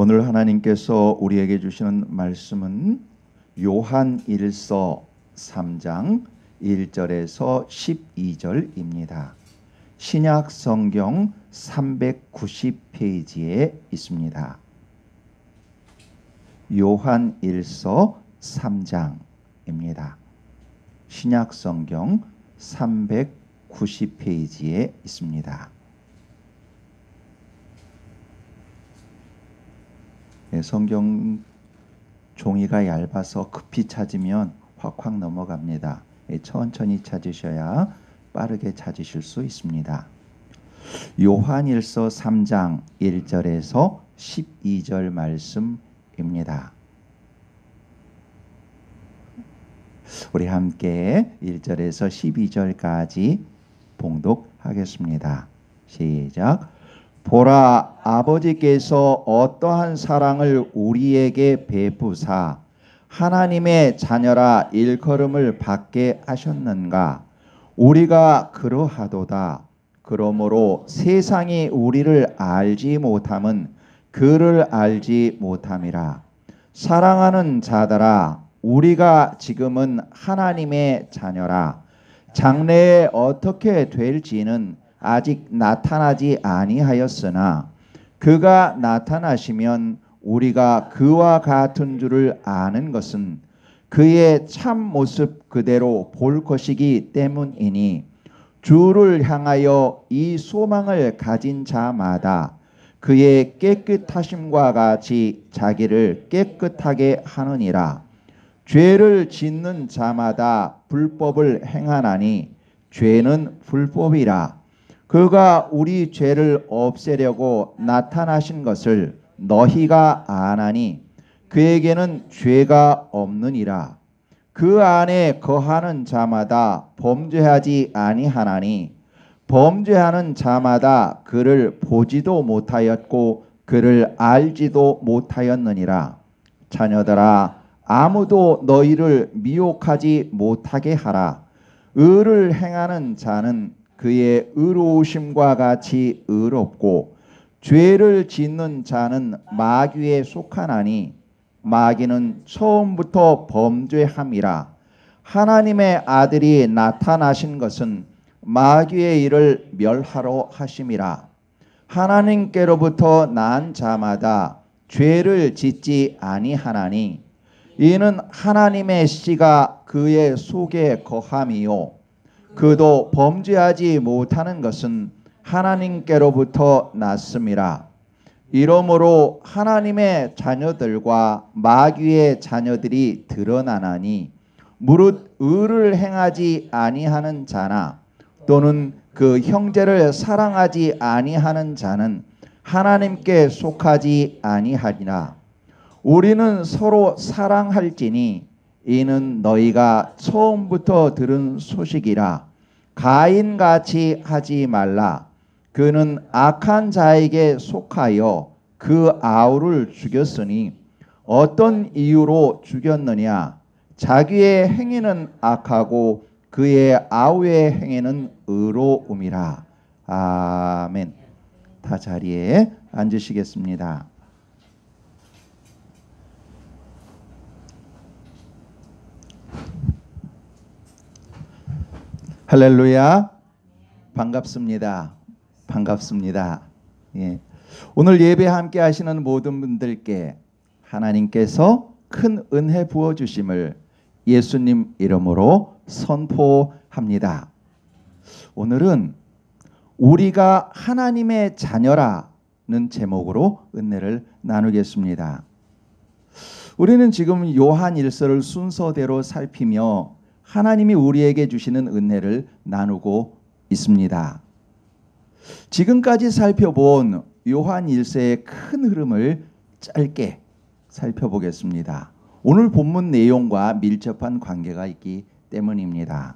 오늘 하나님께서 우리에게 주시는 말씀은 요한일서 3장 1절에서 12절입니다. 신약 성경 390페이지에 있습니다. 요한일서 3장입니다. 신약 성경 390페이지에 있습니다. 성경 종이가 얇아서 급히 찾으면 확확 넘어갑니다. 천천히 찾으셔야 빠르게 찾으실 수 있습니다. 요한일서 3장 1절에서 12절 말씀입니다. 우리 함께 1절에서 12절까지 봉독하겠습니다. 시작. 보라, 아버지께서 어떠한 사랑을 우리에게 베푸사 하나님의 자녀라 일컬음을 받게 하셨는가. 우리가 그러하도다. 그러므로 세상이 우리를 알지 못함은 그를 알지 못함이라. 사랑하는 자들아, 우리가 지금은 하나님의 자녀라. 장래에 어떻게 될지는 아직 나타나지 아니하였으나 그가 나타나시면 우리가 그와 같은 줄을 아는 것은 그의 참 모습 그대로 볼 것이기 때문이니 주를 향하여 이 소망을 가진 자마다 그의 깨끗하심과 같이 자기를 깨끗하게 하느니라. 죄를 짓는 자마다 불법을 행하나니 죄는 불법이라. 그가 우리 죄를 없애려고 나타나신 것을 너희가 아나니 그에게는 죄가 없느니라. 그 안에 거하는 자마다 범죄하지 아니하나니 범죄하는 자마다 그를 보지도 못하였고 그를 알지도 못하였느니라. 자녀들아, 아무도 너희를 미혹하지 못하게 하라. 의를 행하는 자는 그의 의로우심과 같이 의롭고 죄를 짓는 자는 마귀에 속하나니 마귀는 처음부터 범죄함이라. 하나님의 아들이 나타나신 것은 마귀의 일을 멸하러 하심이라. 하나님께로부터 난 자마다 죄를 짓지 아니하나니 이는 하나님의 씨가 그의 속에 거함이요 그도 범죄하지 못하는 것은 하나님께로부터 났음이라. 이러므로 하나님의 자녀들과 마귀의 자녀들이 드러나나니 무릇 의를 행하지 아니하는 자나 또는 그 형제를 사랑하지 아니하는 자는 하나님께 속하지 아니하리라. 우리는 서로 사랑할지니 이는 너희가 처음부터 들은 소식이라. 가인같이 하지 말라. 그는 악한 자에게 속하여 그 아우를 죽였으니 어떤 이유로 죽였느냐. 자기의 행위는 악하고 그의 아우의 행위는 의로움이라. 아멘. 다 자리에 앉으시겠습니다. 할렐루야. 반갑습니다. 반갑습니다. 예. 오늘 예배 함께 하시는 모든 분들께 하나님께서 큰 은혜 부어주심을 예수님 이름으로 선포합니다. 오늘은 우리가 하나님의 자녀라는 제목으로 은혜를 나누겠습니다. 우리는 지금 요한일서를 순서대로 살피며 하나님이 우리에게 주시는 은혜를 나누고 있습니다. 지금까지 살펴본 요한일서의 큰 흐름을 짧게 살펴보겠습니다. 오늘 본문 내용과 밀접한 관계가 있기 때문입니다.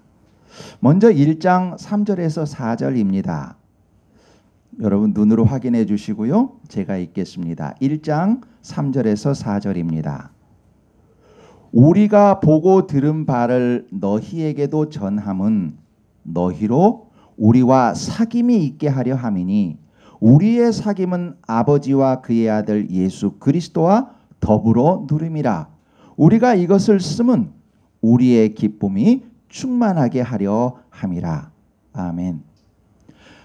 먼저 1장 3절에서 4절입니다. 여러분 눈으로 확인해 주시고요. 제가 읽겠습니다. 1장 3절에서 4절입니다. 우리가 보고 들은 바를 너희에게도 전함은 너희로 우리와 사귐이 있게 하려 함이니 우리의 사귐은 아버지와 그의 아들 예수 그리스도와 더불어 누림이라. 우리가 이것을 쓰면 우리의 기쁨이 충만하게 하려 함이라. 아멘.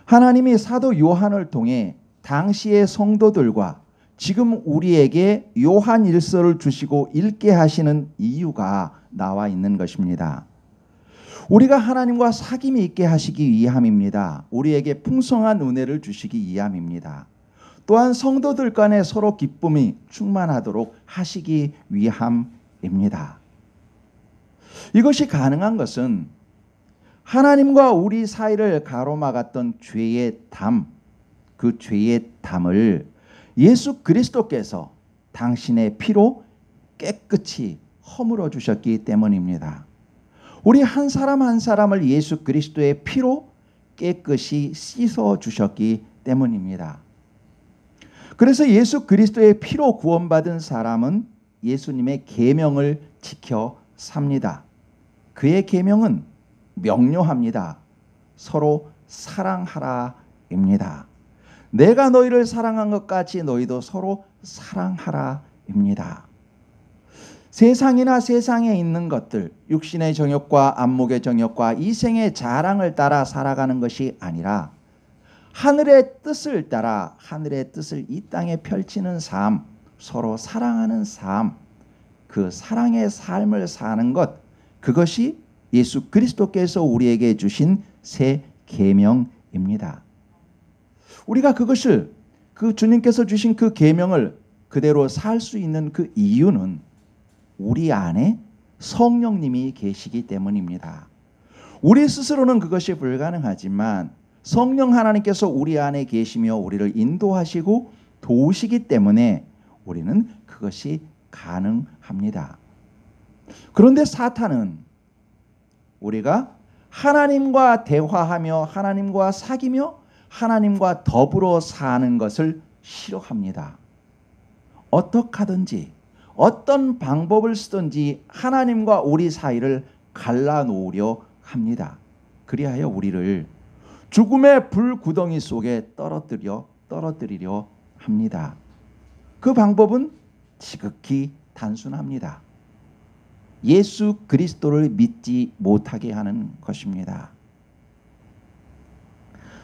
하나님이 사도 요한을 통해 당시의 성도들과 지금 우리에게 요한 일서를 주시고 읽게 하시는 이유가 나와 있는 것입니다. 우리가 하나님과 사귐이 있게 하시기 위함입니다. 우리에게 풍성한 은혜를 주시기 위함입니다. 또한 성도들 간에 서로 기쁨이 충만하도록 하시기 위함입니다. 이것이 가능한 것은 하나님과 우리 사이를 가로막았던 죄의 담, 그 죄의 담을 예수 그리스도께서 당신의 피로 깨끗이 허물어 주셨기 때문입니다. 우리 한 사람 한 사람을 예수 그리스도의 피로 깨끗이 씻어 주셨기 때문입니다. 그래서 예수 그리스도의 피로 구원받은 사람은 예수님의 계명을 지켜 삽니다. 그의 계명은 명료합니다. 서로 사랑하라입니다. 내가 너희를 사랑한 것 같이 너희도 서로 사랑하라입니다. 세상이나 세상에 있는 것들, 육신의 정욕과 안목의 정욕과 이생의 자랑을 따라 살아가는 것이 아니라 하늘의 뜻을 따라 하늘의 뜻을 이 땅에 펼치는 삶, 서로 사랑하는 삶, 그 사랑의 삶을 사는 것, 그것이 예수 그리스도께서 우리에게 주신 새 계명입니다. 우리가 그것을, 그 주님께서 주신 그 계명을 그대로 살 수 있는 그 이유는 우리 안에 성령님이 계시기 때문입니다. 우리 스스로는 그것이 불가능하지만 성령 하나님께서 우리 안에 계시며 우리를 인도하시고 도우시기 때문에 우리는 그것이 가능합니다. 그런데 사탄은 우리가 하나님과 대화하며 하나님과 사귀며 하나님과 더불어 사는 것을 싫어합니다. 어떻게 하든지 어떤 방법을 쓰든지 하나님과 우리 사이를 갈라놓으려 합니다. 그리하여 우리를 죽음의 불구덩이 속에 떨어뜨리려 합니다. 그 방법은 지극히 단순합니다. 예수 그리스도를 믿지 못하게 하는 것입니다.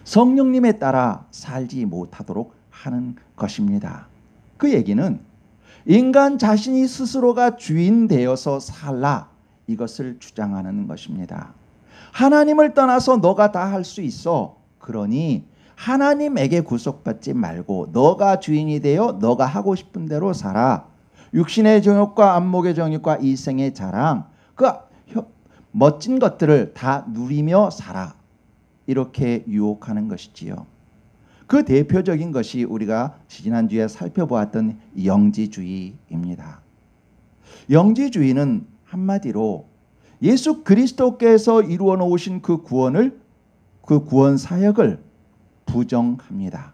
성령님에 따라 살지 못하도록 하는 것입니다. 그 얘기는 인간 자신이 스스로가 주인 되어서 살라, 이것을 주장하는 것입니다. 하나님을 떠나서 너가 다 할 수 있어. 그러니 하나님에게 구속받지 말고 너가 주인이 되어 너가 하고 싶은 대로 살아. 육신의 정욕과 안목의 정욕과 이생의 자랑, 그 멋진 것들을 다 누리며 살아. 이렇게 유혹하는 것이지요. 그 대표적인 것이 우리가 지난주에 살펴보았던 영지주의입니다. 영지주의는 한마디로 예수 그리스도께서 이루어 놓으신 그 구원을, 그 구원 사역을 부정합니다.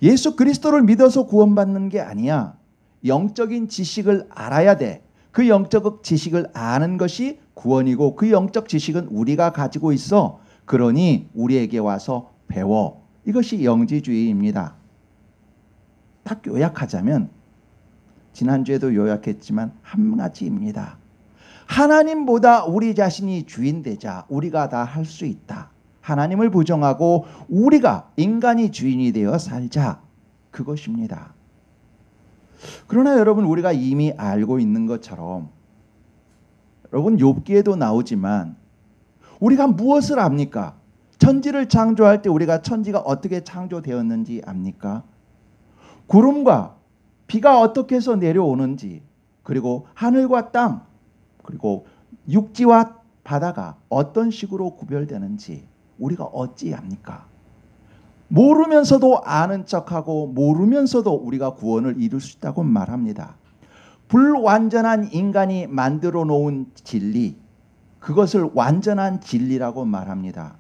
예수 그리스도를 믿어서 구원받는 게 아니야. 영적인 지식을 알아야 돼. 그 영적 지식을 아는 것이 구원이고 그 영적 지식은 우리가 가지고 있어. 그러니 우리에게 와서 배워. 이것이 영지주의입니다. 딱 요약하자면 지난주에도 요약했지만 한 가지입니다. 하나님보다 우리 자신이 주인 되자. 우리가 다 할 수 있다. 하나님을 부정하고 우리가 인간이 주인이 되어 살자. 그것입니다. 그러나 여러분, 우리가 이미 알고 있는 것처럼 여러분 욥기에도 나오지만 우리가 무엇을 압니까? 천지를 창조할 때 우리가 천지가 어떻게 창조되었는지 압니까? 구름과 비가 어떻게 해서 내려오는지, 그리고 하늘과 땅, 그리고 육지와 바다가 어떤 식으로 구별되는지 우리가 어찌 압니까? 모르면서도 아는 척하고 모르면서도 우리가 구원을 이룰 수 있다고 말합니다. 불완전한 인간이 만들어 놓은 진리, 그것을 완전한 진리라고 말합니다.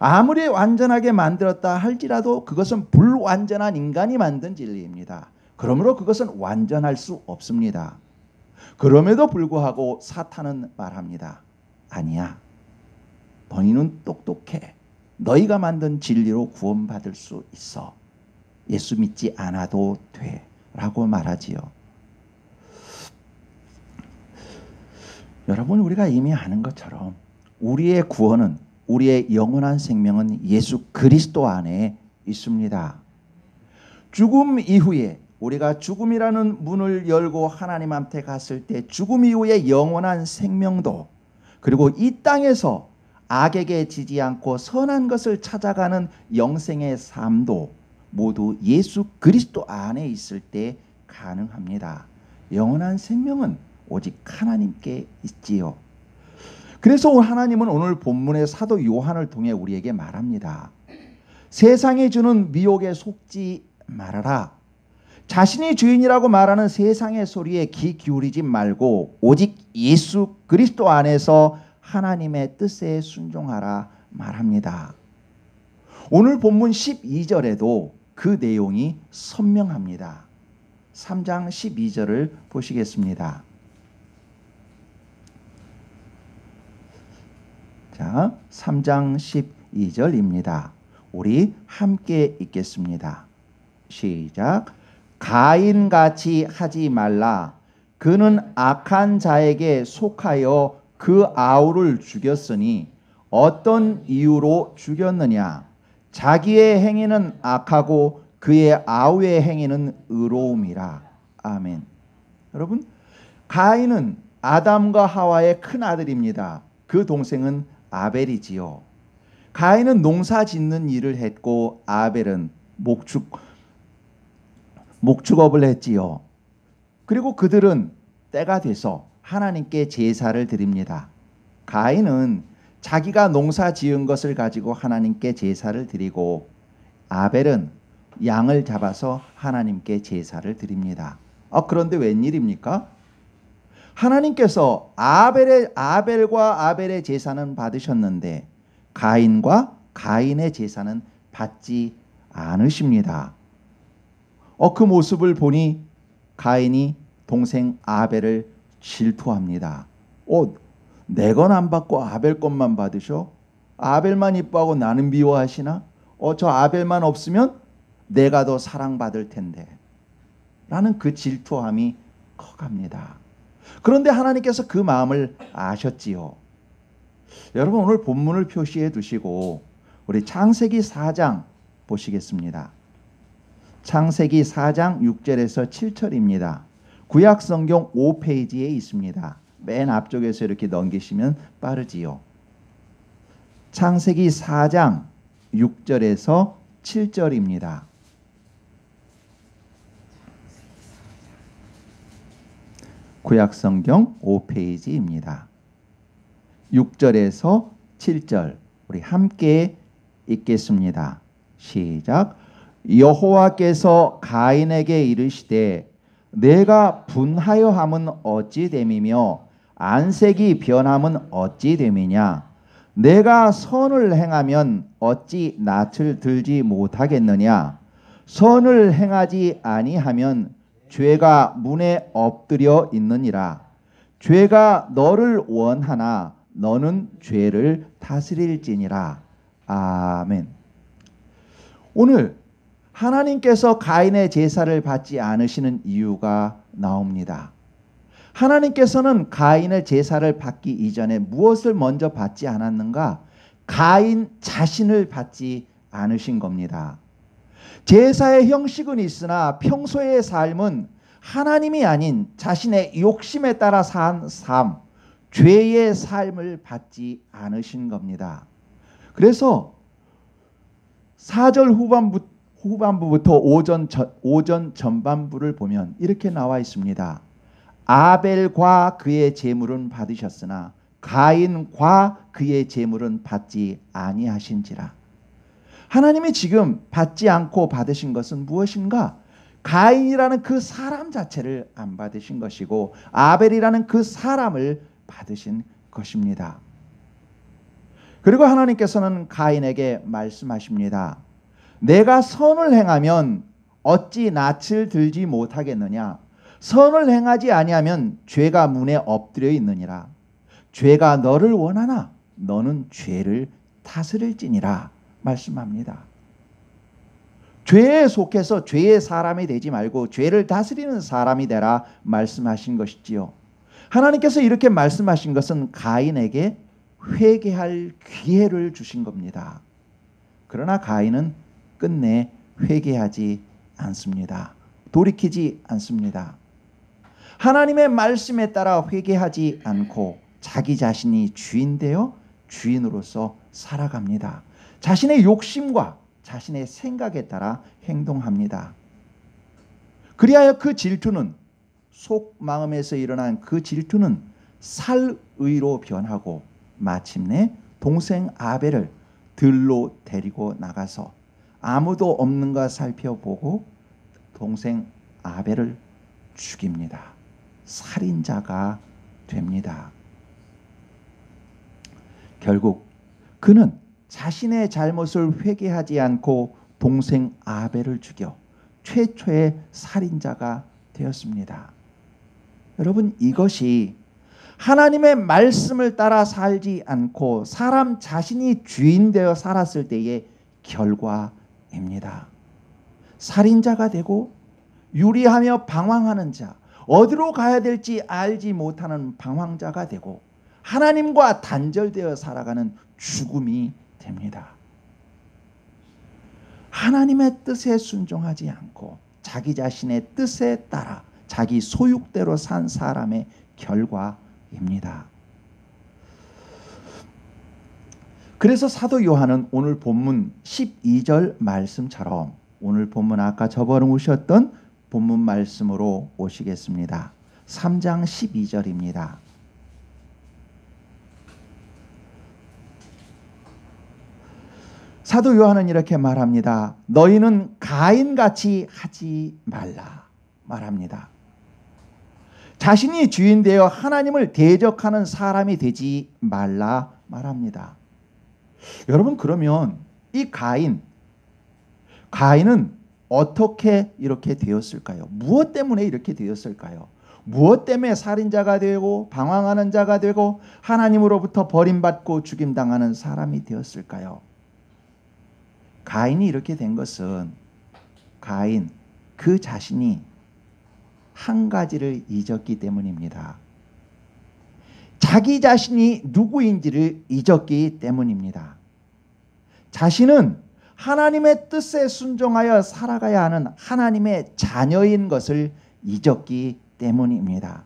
아무리 완전하게 만들었다 할지라도 그것은 불완전한 인간이 만든 진리입니다. 그러므로 그것은 완전할 수 없습니다. 그럼에도 불구하고 사탄은 말합니다. 아니야. 너희는 똑똑해. 너희가 만든 진리로 구원받을 수 있어. 예수 믿지 않아도 돼 라고 말하지요. 여러분, 우리가 이미 아는 것처럼 우리의 구원은, 우리의 영원한 생명은 예수 그리스도 안에 있습니다. 죽음 이후에 우리가 죽음이라는 문을 열고 하나님한테 갔을 때 죽음 이후의 영원한 생명도, 그리고 이 땅에서 악에게 지지 않고 선한 것을 찾아가는 영생의 삶도 모두 예수 그리스도 안에 있을 때 가능합니다. 영원한 생명은 오직 하나님께 있지요. 그래서 하나님은 오늘 본문의 사도 요한을 통해 우리에게 말합니다. 세상이 주는 미혹에 속지 말아라. 자신이 주인이라고 말하는 세상의 소리에 귀 기울이지 말고 오직 예수 그리스도 안에서 하나님의 뜻에 순종하라 말합니다. 오늘 본문 12절에도 그 내용이 선명합니다. 3장 12절을 보시겠습니다. 자, 3장 12절입니다. 우리 함께 읽겠습니다. 시작. 가인같이 하지 말라. 그는 악한 자에게 속하여 그 아우를 죽였으니 어떤 이유로 죽였느냐? 자기의 행위는 악하고 그의 아우의 행위는 의로움이라. 아멘. 여러분, 가인은 아담과 하와의 큰 아들입니다. 그 동생은 아벨이지요. 가인은 농사 짓는 일을 했고 아벨은 목축업을 했지요. 그리고 그들은 때가 돼서 하나님께 제사를 드립니다. 가인은 자기가 농사 지은 것을 가지고 하나님께 제사를 드리고 아벨은 양을 잡아서 하나님께 제사를 드립니다. 그런데 웬일입니까? 하나님께서 아벨과 아벨의 제사는 받으셨는데 가인과 가인의 제사는 받지 않으십니다. 그 모습을 보니 가인이 동생 아벨을 질투합니다. 내 건 안 받고 아벨 것만 받으셔? 아벨만 이뻐하고 나는 미워하시나? 저 아벨만 없으면 내가 더 사랑받을 텐데 라는 그 질투함이 커갑니다. 그런데 하나님께서 그 마음을 아셨지요. 여러분, 오늘 본문을 표시해 두시고 우리 창세기 4장 보시겠습니다. 창세기 4장 6절에서 7절입니다. 구약 성경 5페이지에 있습니다. 맨 앞쪽에서 이렇게 넘기시면 빠르지요. 창세기 4장 6절에서 7절입니다. 구약 성경 5페이지입니다. 6절에서 7절 우리 함께 읽겠습니다. 시작. 여호와께서 가인에게 이르시되 내가 분하여 함은 어찌 됨이며 안색이 변함은 어찌 됨이냐? 내가 선을 행하면 어찌 낯을 들지 못하겠느냐? 선을 행하지 아니하면 죄가 문에 엎드려 있느니라. 죄가 너를 원하나 너는 죄를 다스릴지니라. 아멘. 오늘 하나님께서 가인의 제사를 받지 않으시는 이유가 나옵니다. 하나님께서는 가인의 제사를 받기 이전에 무엇을 먼저 받지 않았는가? 가인 자신을 받지 않으신 겁니다. 제사의 형식은 있으나 평소의 삶은 하나님이 아닌 자신의 욕심에 따라 산 삶, 죄의 삶을 받지 않으신 겁니다. 그래서 4절 후반부부터 5전 전반부를 보면 이렇게 나와 있습니다. 아벨과 그의 제물은 받으셨으나 가인과 그의 제물은 받지 아니하신지라. 하나님이 지금 받지 않고 받으신 것은 무엇인가? 가인이라는 그 사람 자체를 안 받으신 것이고 아벨이라는 그 사람을 받으신 것입니다. 그리고 하나님께서는 가인에게 말씀하십니다. 내가 선을 행하면 어찌 낯을 들지 못하겠느냐? 선을 행하지 아니하면 죄가 문에 엎드려 있느니라. 죄가 너를 원하나 너는 죄를 다스릴지니라. 말씀합니다. 죄에 속해서 죄의 사람이 되지 말고 죄를 다스리는 사람이 되라 말씀하신 것이지요. 하나님께서 이렇게 말씀하신 것은 가인에게 회개할 기회를 주신 겁니다. 그러나 가인은 끝내 회개하지 않습니다. 돌이키지 않습니다. 하나님의 말씀에 따라 회개하지 않고 자기 자신이 주인 되어 주인으로서 살아갑니다. 자신의 욕심과 자신의 생각에 따라 행동합니다. 그리하여 그 질투는, 속마음에서 일어난 그 질투는 살의로 변하고 마침내 동생 아벨을 들로 데리고 나가서 아무도 없는가 살펴보고 동생 아벨을 죽입니다. 살인자가 됩니다. 결국 그는 자신의 잘못을 회개하지 않고 동생 아벨을 죽여 최초의 살인자가 되었습니다. 여러분, 이것이 하나님의 말씀을 따라 살지 않고 사람 자신이 주인 되어 살았을 때의 결과입니다. 살인자가 되고 유리하며 방황하는 자, 어디로 가야 될지 알지 못하는 방황자가 되고 하나님과 단절되어 살아가는 죽음이 됩니다. 하나님의 뜻에 순종하지 않고 자기 자신의 뜻에 따라 자기 소욕대로 산 사람의 결과입니다. 그래서 사도 요한은 오늘 본문 12절 말씀처럼 오늘 본문 아까 접어놓으셨던 본문 말씀으로 오시겠습니다. 3장 12절입니다. 사도 요한은 이렇게 말합니다. 너희는 가인같이 하지 말라 말합니다. 자신이 주인 되어 하나님을 대적하는 사람이 되지 말라 말합니다. 여러분, 그러면 이 가인은 어떻게 이렇게 되었을까요? 무엇 때문에 이렇게 되었을까요? 무엇 때문에 살인자가 되고 방황하는 자가 되고 하나님으로부터 버림받고 죽임당하는 사람이 되었을까요? 가인이 이렇게 된 것은 가인 그 자신이 한 가지를 잊었기 때문입니다. 자기 자신이 누구인지를 잊었기 때문입니다. 자신은 하나님의 뜻에 순종하여 살아가야 하는 하나님의 자녀인 것을 잊었기 때문입니다.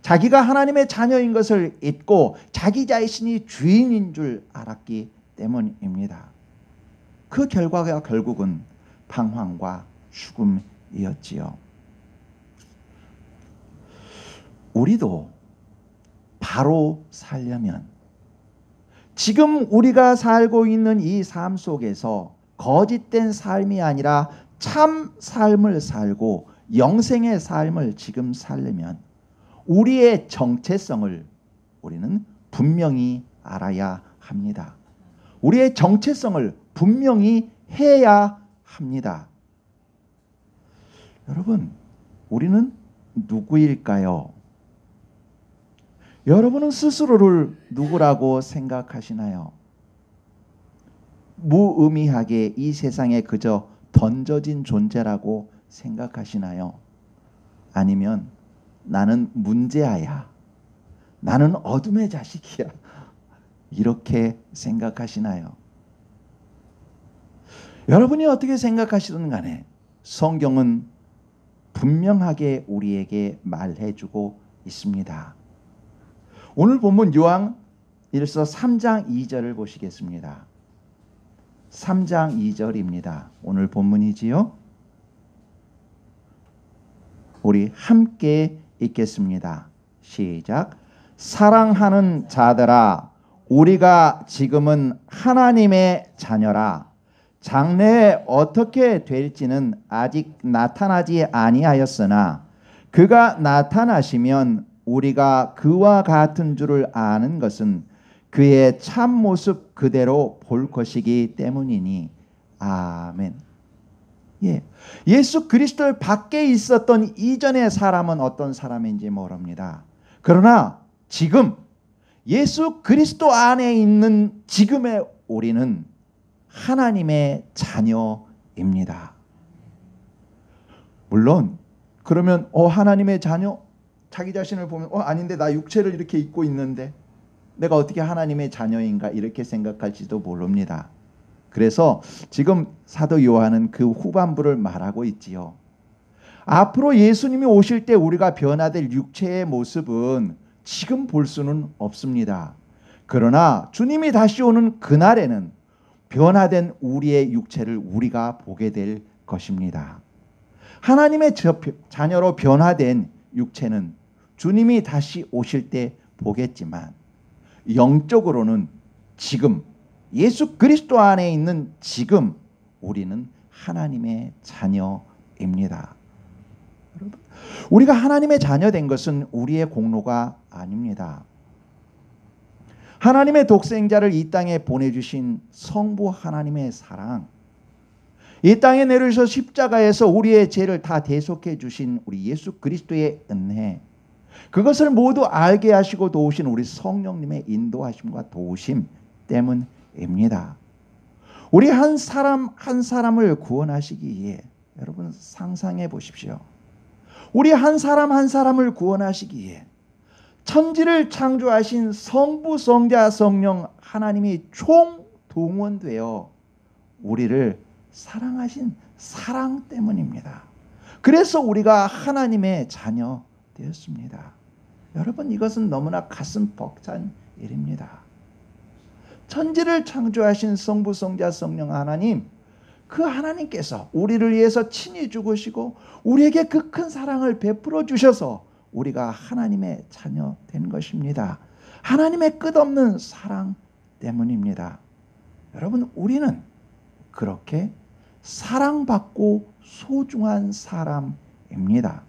자기가 하나님의 자녀인 것을 잊고 자기 자신이 주인인 줄 알았기 때문입니다. 그 결과가 결국은 방황과 죽음이었지요. 우리도 바로 살려면 지금 우리가 살고 있는 이 삶 속에서 거짓된 삶이 아니라 참 삶을 살고 영생의 삶을 지금 살려면 우리의 정체성을 우리는 분명히 알아야 합니다. 우리의 정체성을 분명히 해야 합니다. 여러분, 우리는 누구일까요? 여러분은 스스로를 누구라고 생각하시나요? 무의미하게 이 세상에 그저 던져진 존재라고 생각하시나요? 아니면 나는 문제아야, 나는 어둠의 자식이야, 이렇게 생각하시나요? 여러분이 어떻게 생각하시든 간에 성경은 분명하게 우리에게 말해주고 있습니다. 오늘 본문 요한일서 3장 2절을 보시겠습니다. 3장 2절입니다. 오늘 본문이지요. 우리 함께 읽겠습니다. 시작. 사랑하는 자들아, 우리가 지금은 하나님의 자녀라. 장래에 어떻게 될지는 아직 나타나지 아니하였으나 그가 나타나시면 우리가 그와 같은 줄을 아는 것은 그의 참모습 그대로 볼 것이기 때문이니. 아멘. 예. 예수 그리스도 밖에 있었던 이전의 사람은 어떤 사람인지 모릅니다. 그러나 지금 예수 그리스도 안에 있는 지금의 우리는 하나님의 자녀입니다. 물론 그러면 하나님의 자녀? 자기 자신을 보면 아닌데 나 육체를 이렇게 입고 있는데 내가 어떻게 하나님의 자녀인가 이렇게 생각할지도 모릅니다. 그래서 지금 사도 요한은 그 후반부를 말하고 있지요. 앞으로 예수님이 오실 때 우리가 변화될 육체의 모습은 지금 볼 수는 없습니다. 그러나 주님이 다시 오는 그날에는 변화된 우리의 육체를 우리가 보게 될 것입니다. 하나님의 자녀로 변화된 육체는 주님이 다시 오실 때 보겠지만 영적으로는 지금 예수 그리스도 안에 있는 지금 우리는 하나님의 자녀입니다. 여러분, 우리가 하나님의 자녀 된 것은 우리의 공로가 아닙니다. 하나님의 독생자를 이 땅에 보내주신 성부 하나님의 사랑, 이 땅에 내려오셔서 십자가에서 우리의 죄를 다 대속해 주신 우리 예수 그리스도의 은혜, 그것을 모두 알게 하시고 도우신 우리 성령님의 인도하심과 도우심 때문입니다. 우리 한 사람 한 사람을 구원하시기 위해 여러분 상상해 보십시오. 우리 한 사람 한 사람을 구원하시기 위해 천지를 창조하신 성부 성자 성령 하나님이 총동원되어 우리를 사랑하신 사랑 때문입니다. 그래서 우리가 하나님의 자녀 되었습니다. 여러분, 이것은 너무나 가슴 벅찬 일입니다. 천지를 창조하신 성부 성자 성령 하나님, 그 하나님께서 우리를 위해서 친히 죽으시고 우리에게 그 큰 사랑을 베풀어 주셔서 우리가 하나님의 자녀 된 것입니다. 하나님의 끝없는 사랑 때문입니다. 여러분, 우리는 그렇게 사랑받고 소중한 사람입니다.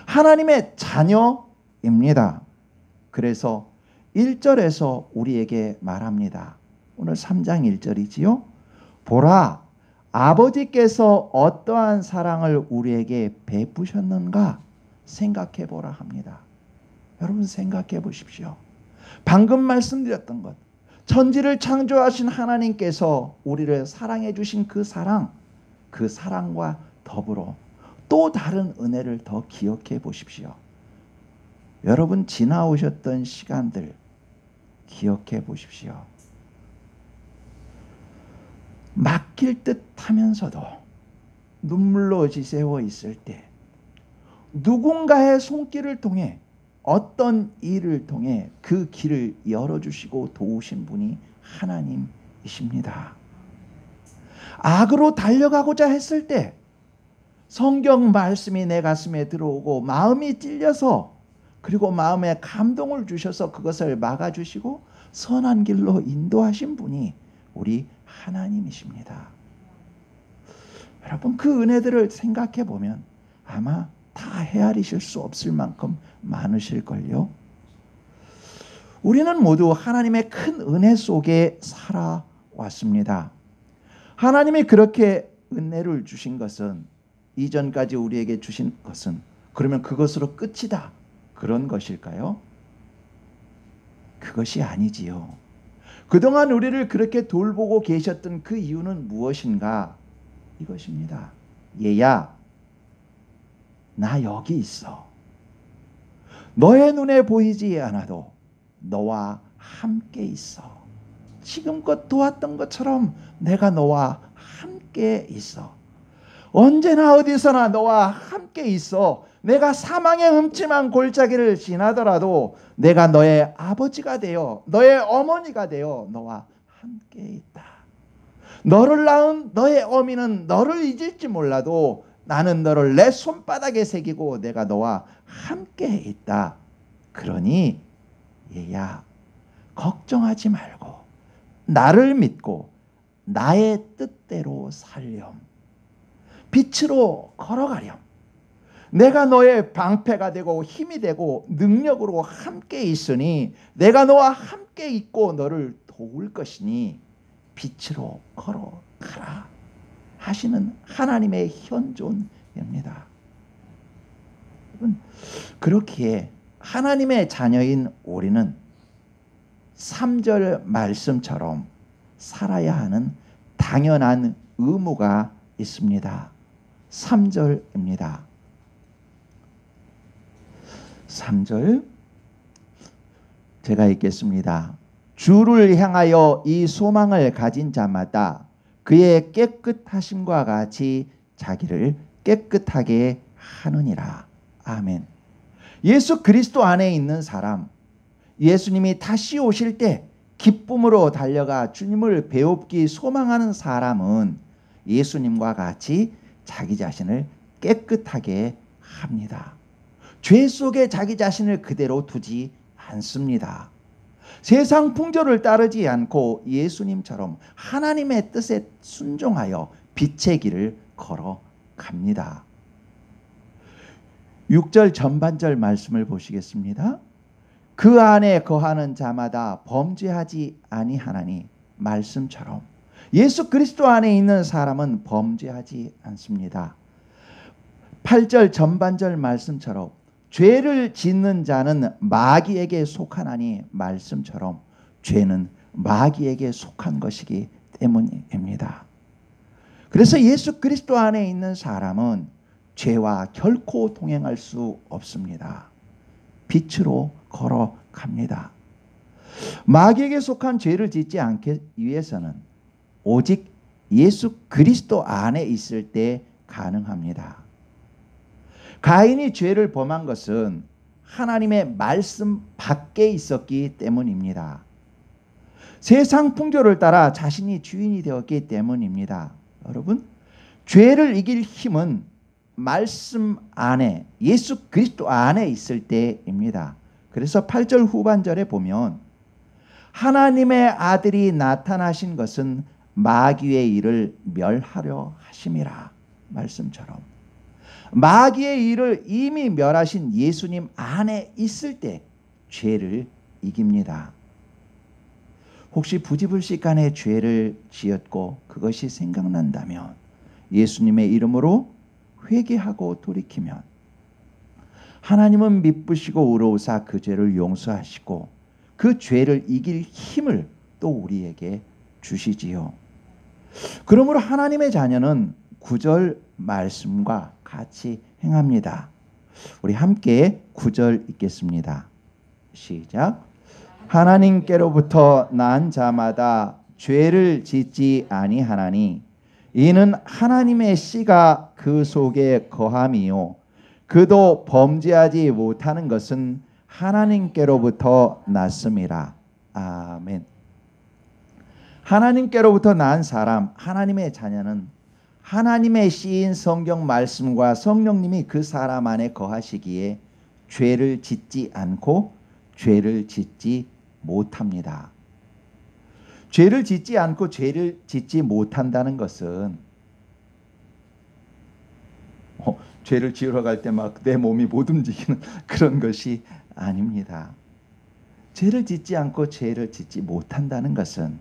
하나님의 자녀입니다. 그래서 1절에서 우리에게 말합니다. 오늘 3장 1절이지요. 보라, 아버지께서 어떠한 사랑을 우리에게 베푸셨는가 생각해 보라 합니다. 여러분, 생각해 보십시오. 방금 말씀드렸던 것, 천지를 창조하신 하나님께서 우리를 사랑해 주신 그 사랑, 그 사랑과 더불어 또 다른 은혜를 더 기억해 보십시오. 여러분, 지나오셨던 시간들 기억해 보십시오. 막힐 듯 하면서도 눈물로 지새워 있을 때 누군가의 손길을 통해, 어떤 일을 통해 그 길을 열어주시고 도우신 분이 하나님이십니다. 악으로 달려가고자 했을 때 성경 말씀이 내 가슴에 들어오고 마음이 찔려서, 그리고 마음에 감동을 주셔서 그것을 막아주시고 선한 길로 인도하신 분이 우리 하나님이십니다. 여러분, 그 은혜들을 생각해 보면 아마 다 헤아리실 수 없을 만큼 많으실걸요. 우리는 모두 하나님의 큰 은혜 속에 살아왔습니다. 하나님이 그렇게 은혜를 주신 것은, 이전까지 우리에게 주신 것은, 그러면 그것으로 끝이다, 그런 것일까요? 그것이 아니지요. 그동안 우리를 그렇게 돌보고 계셨던 그 이유는 무엇인가? 이것입니다. 얘야, 나 여기 있어. 너의 눈에 보이지 않아도 너와 함께 있어. 지금껏 도왔던 것처럼 내가 너와 함께 있어. 언제나 어디서나 너와 함께 있어. 내가 사망의 음침한 골짜기를 지나더라도 내가 너의 아버지가 되어, 너의 어머니가 되어 너와 함께 있다. 너를 낳은 너의 어미는 너를 잊을지 몰라도 나는 너를 내 손바닥에 새기고 내가 너와 함께 있다. 그러니 얘야, 걱정하지 말고 나를 믿고 나의 뜻대로 살렴. 빛으로 걸어가렴. 내가 너의 방패가 되고 힘이 되고 능력으로 함께 있으니 내가 너와 함께 있고 너를 도울 것이니 빛으로 걸어가라 하시는 하나님의 현존입니다. 여러분, 그렇기에 하나님의 자녀인 우리는 3절 말씀처럼 살아야 하는 당연한 의무가 있습니다. 3절입니다. 3절 제가 읽겠습니다. 주를 향하여 이 소망을 가진 자마다 그의 깨끗하심과 같이 자기를 깨끗하게 하느니라. 아멘. 예수 그리스도 안에 있는 사람, 예수님이 다시 오실 때 기쁨으로 달려가 주님을 배웁기 소망하는 사람은 예수님과 같이 자기 자신을 깨끗하게 합니다. 죄 속에 자기 자신을 그대로 두지 않습니다. 세상 풍조를 따르지 않고 예수님처럼 하나님의 뜻에 순종하여 빛의 길을 걸어갑니다. 6절 전반절 말씀을 보시겠습니다. 그 안에 거하는 자마다 범죄하지 아니하나니 말씀처럼 예수 그리스도 안에 있는 사람은 범죄하지 않습니다. 8절 전반절 말씀처럼 죄를 짓는 자는 마귀에게 속하나니 말씀처럼 죄는 마귀에게 속한 것이기 때문입니다. 그래서 예수 그리스도 안에 있는 사람은 죄와 결코 동행할 수 없습니다. 빛으로 걸어갑니다. 마귀에게 속한 죄를 짓지 않기 위해서는 오직 예수 그리스도 안에 있을 때 가능합니다. 가인이 죄를 범한 것은 하나님의 말씀 밖에 있었기 때문입니다. 세상 풍조를 따라 자신이 주인이 되었기 때문입니다. 여러분, 죄를 이길 힘은 말씀 안에 예수 그리스도 안에 있을 때입니다. 그래서 8절 후반절에 보면 하나님의 아들이 나타나신 것은 마귀의 일을 멸하려 하심이라 말씀처럼 마귀의 일을 이미 멸하신 예수님 안에 있을 때 죄를 이깁니다. 혹시 부지불식간에 죄를 지었고 그것이 생각난다면 예수님의 이름으로 회개하고 돌이키면 하나님은 미쁘시고 의로우사 그 죄를 용서하시고 그 죄를 이길 힘을 또 우리에게 주시지요. 그러므로 하나님의 자녀는 9절 말씀과 같이 행합니다. 우리 함께 9절 읽겠습니다. 시작. 하나님께로부터 난 자마다 죄를 짓지 아니하나니 이는 하나님의 씨가 그 속에 거함이요 그도 범죄하지 못하는 것은 하나님께로부터 났음이라. 아멘. 하나님께로부터 난 사람, 하나님의 자녀는 하나님의 씨인 성경 말씀과 성령님이 그 사람 안에 거하시기에 죄를 짓지 않고 죄를 짓지 못합니다. 죄를 짓지 않고 죄를 짓지 못한다는 것은 죄를 지으러 갈 때 막 내 몸이 못 움직이는 그런 것이 아닙니다. 죄를 짓지 않고 죄를 짓지 못한다는 것은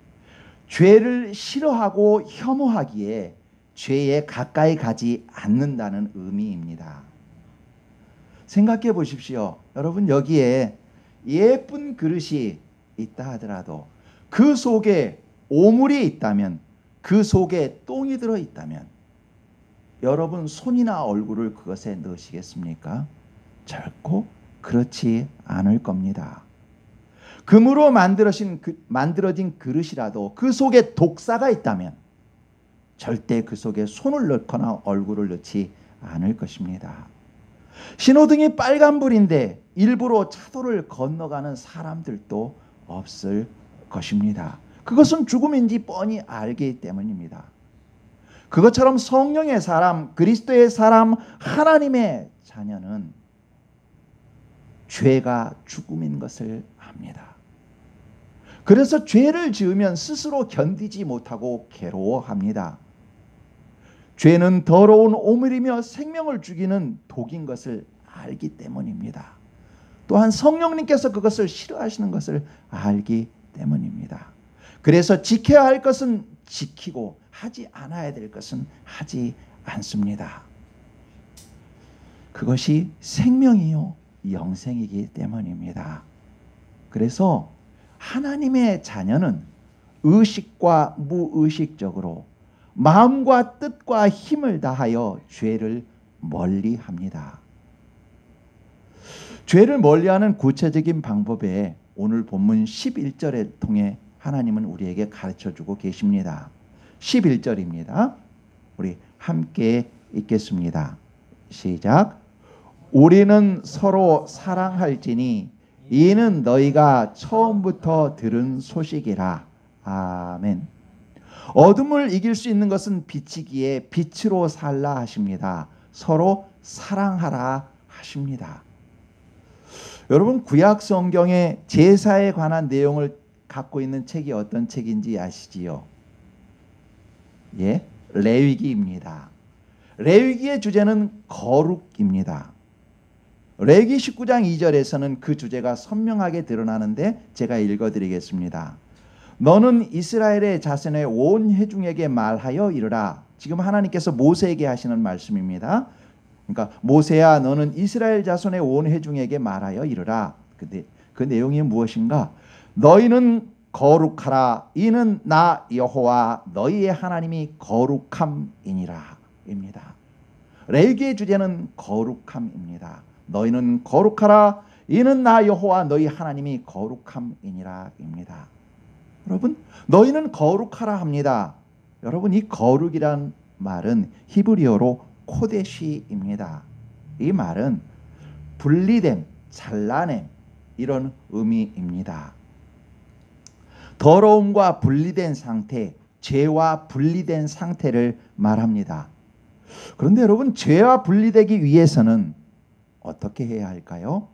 죄를 싫어하고 혐오하기에 죄에 가까이 가지 않는다는 의미입니다. 생각해 보십시오. 여러분, 여기에 예쁜 그릇이 있다 하더라도 그 속에 오물이 있다면, 그 속에 똥이 들어있다면 여러분 손이나 얼굴을 그것에 넣으시겠습니까? 결코 그렇지 않을 겁니다. 금으로 만들어진 그릇이라도 그 속에 독사가 있다면 절대 그 속에 손을 넣거나 얼굴을 넣지 않을 것입니다. 신호등이 빨간불인데 일부러 차도를 건너가는 사람들도 없을 것입니다. 그것은 죽음인지 뻔히 알기 때문입니다. 그것처럼 성령의 사람, 그리스도의 사람, 하나님의 자녀는 죄가 죽음인 것을 압니다. 그래서 죄를 지으면 스스로 견디지 못하고 괴로워합니다. 죄는 더러운 오물이며 생명을 죽이는 독인 것을 알기 때문입니다. 또한 성령님께서 그것을 싫어하시는 것을 알기 때문입니다. 그래서 지켜야 할 것은 지키고 하지 않아야 될 것은 하지 않습니다. 그것이 생명이요 영생이기 때문입니다. 그래서 하나님의 자녀는 의식과 무의식적으로 마음과 뜻과 힘을 다하여 죄를 멀리합니다. 죄를 멀리하는 구체적인 방법에 오늘 본문 11절을 통해 하나님은 우리에게 가르쳐주고 계십니다. 11절입니다. 우리 함께 읽겠습니다. 시작. 우리는 서로 사랑할지니 이는 너희가 처음부터 들은 소식이라. 아멘. 어둠을 이길 수 있는 것은 빛이기에 빛으로 살라 하십니다. 서로 사랑하라 하십니다. 여러분, 구약 성경에 제사에 관한 내용을 갖고 있는 책이 어떤 책인지 아시지요? 예, 레위기입니다. 레위기의 주제는 거룩입니다. 레위기 19장 2절에서는 그 주제가 선명하게 드러나는데 제가 읽어드리겠습니다. 너는 이스라엘의 자손의 온 회중에게 말하여 이르라. 지금 하나님께서 모세에게 하시는 말씀입니다. 그러니까 모세야, 너는 이스라엘 자손의 온 회중에게 말하여 이르라. 근데 그 내용이 무엇인가? 너희는 거룩하라. 이는 나 여호와 너희의 하나님이 거룩함이니라 입니다. 레위기의 주제는 거룩함입니다. 너희는 거룩하라. 이는 나 여호와 너희 하나님이 거룩함이니라 입니다. 여러분, 너희는 거룩하라 합니다. 여러분, 이 거룩이란 말은 히브리어로 코데시입니다. 이 말은 분리됨, 잘라냄 이런 의미입니다. 더러움과 분리된 상태, 죄와 분리된 상태를 말합니다. 그런데 여러분, 죄와 분리되기 위해서는 어떻게 해야 할까요?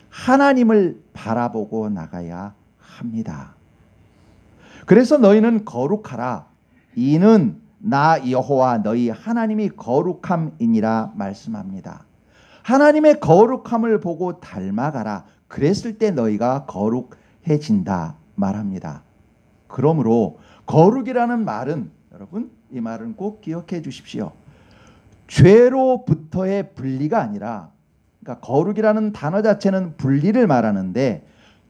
하나님을 바라보고 나가야 합니다. 그래서 너희는 거룩하라. 이는 나 여호와 너희 하나님이 거룩함이니라 말씀합니다. 하나님의 거룩함을 보고 닮아가라. 그랬을 때 너희가 거룩해진다 말합니다. 그러므로 거룩이라는 말은, 여러분, 이 말은 꼭 기억해 주십시오. 죄로부터의 분리가 아니라, 그러니까 거룩이라는 단어 자체는 분리를 말하는데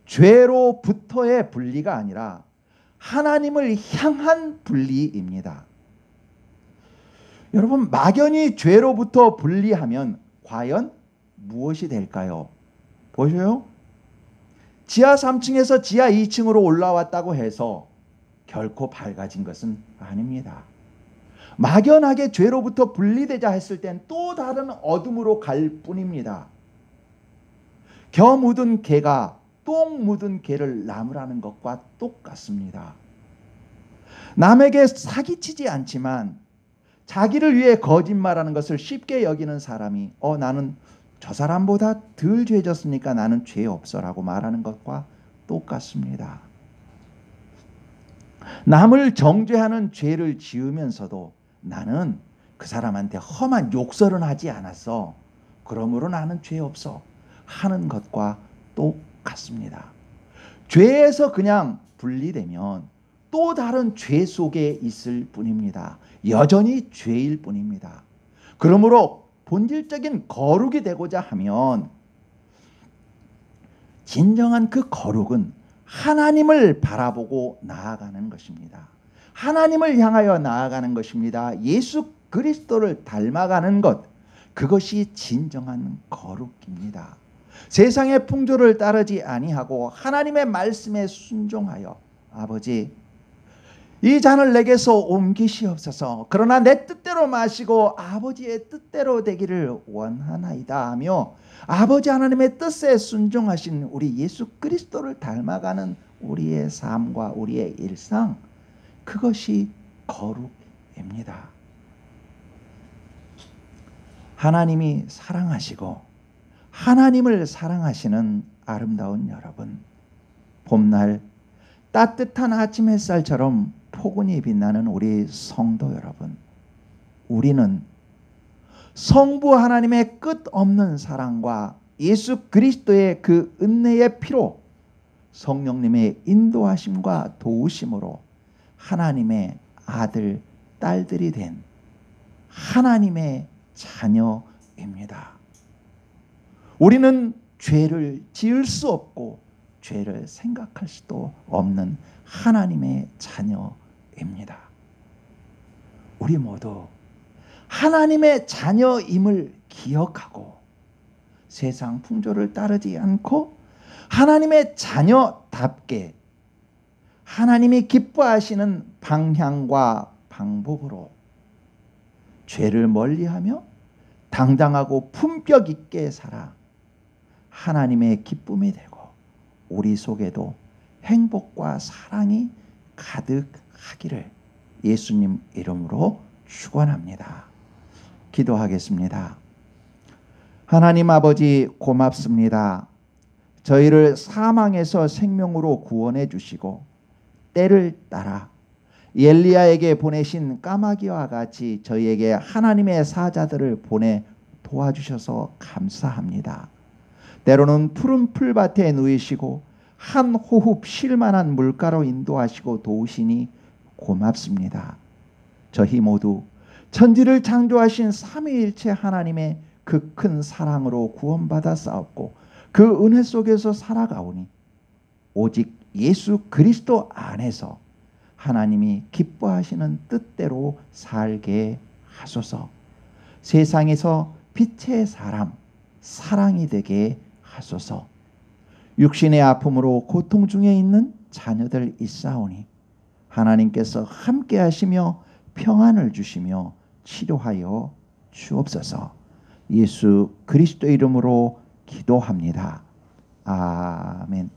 죄로부터의 분리가 아니라 하나님을 향한 분리입니다. 여러분, 막연히 죄로부터 분리하면 과연 무엇이 될까요? 보셔요. 지하 3층에서 지하 2층으로 올라왔다고 해서 결코 밝아진 것은 아닙니다. 막연하게 죄로부터 분리되자 했을 땐 또 다른 어둠으로 갈 뿐입니다. 겨 묻은 개가 똥 묻은 개를 나무라는 것과 똑같습니다. 남에게 사기치지 않지만 자기를 위해 거짓말하는 것을 쉽게 여기는 사람이 나는 저 사람보다 덜 죄졌으니까 나는 죄 없어라고 말하는 것과 똑같습니다. 남을 정죄하는 죄를 지으면서도 나는 그 사람한테 험한 욕설은 하지 않았어, 그러므로 나는 죄 없어 하는 것과 똑같습니다. 죄에서 그냥 분리되면 또 다른 죄 속에 있을 뿐입니다. 여전히 죄일 뿐입니다. 그러므로 본질적인 거룩이 되고자 하면 진정한 그 거룩은 하나님을 바라보고 나아가는 것입니다. 하나님을 향하여 나아가는 것입니다. 예수 그리스도를 닮아가는 것, 그것이 진정한 거룩입니다. 세상의 풍조를 따르지 아니하고 하나님의 말씀에 순종하여 아버지, 이 잔을 내게서 옮기시옵소서. 그러나 내 뜻대로 마시고 아버지의 뜻대로 되기를 원하나이다 하며 아버지 하나님의 뜻에 순종하신 우리 예수 그리스도를 닮아가는 우리의 삶과 우리의 일상, 그것이 거룩입니다. 하나님이 사랑하시고 하나님을 사랑하시는 아름다운 여러분, 봄날 따뜻한 아침 햇살처럼 포근히 빛나는 우리 성도 여러분, 우리는 성부 하나님의 끝없는 사랑과 예수 그리스도의 그 은혜의 피로 성령님의 인도하심과 도우심으로 하나님의 아들, 딸들이 된 하나님의 자녀입니다. 우리는 죄를 지을 수 없고 죄를 생각할 수도 없는 하나님의 자녀입니다. 우리 모두 하나님의 자녀임을 기억하고 세상 풍조를 따르지 않고 하나님의 자녀답게 하나님이 기뻐하시는 방향과 방법으로 죄를 멀리하며 당당하고 품격 있게 살아 하나님의 기쁨이 되고 우리 속에도 행복과 사랑이 가득하기를 예수님 이름으로 축원합니다. 기도하겠습니다. 하나님 아버지 고맙습니다. 저희를 사망에서 생명으로 구원해 주시고 때를 따라 엘리야에게 보내신 까마귀와 같이 저희에게 하나님의 사자들을 보내 도와주셔서 감사합니다. 때로는 푸른 풀밭에 누이시고 한 호흡 쉴 만한 물가로 인도하시고 도우시니 고맙습니다. 저희 모두 천지를 창조하신 삼위일체 하나님의 그 큰 사랑으로 구원받아 싸웠고 그 은혜 속에서 살아가오니 오직 예수 그리스도 안에서 하나님이 기뻐하시는 뜻대로 살게 하소서. 세상에서 빛의 사람, 사랑이 되게 하소서. 육신의 아픔으로 고통 중에 있는 자녀들 있사오니 하나님께서 함께 하시며 평안을 주시며 치료하여 주옵소서. 예수 그리스도 이름으로 기도합니다. 아멘.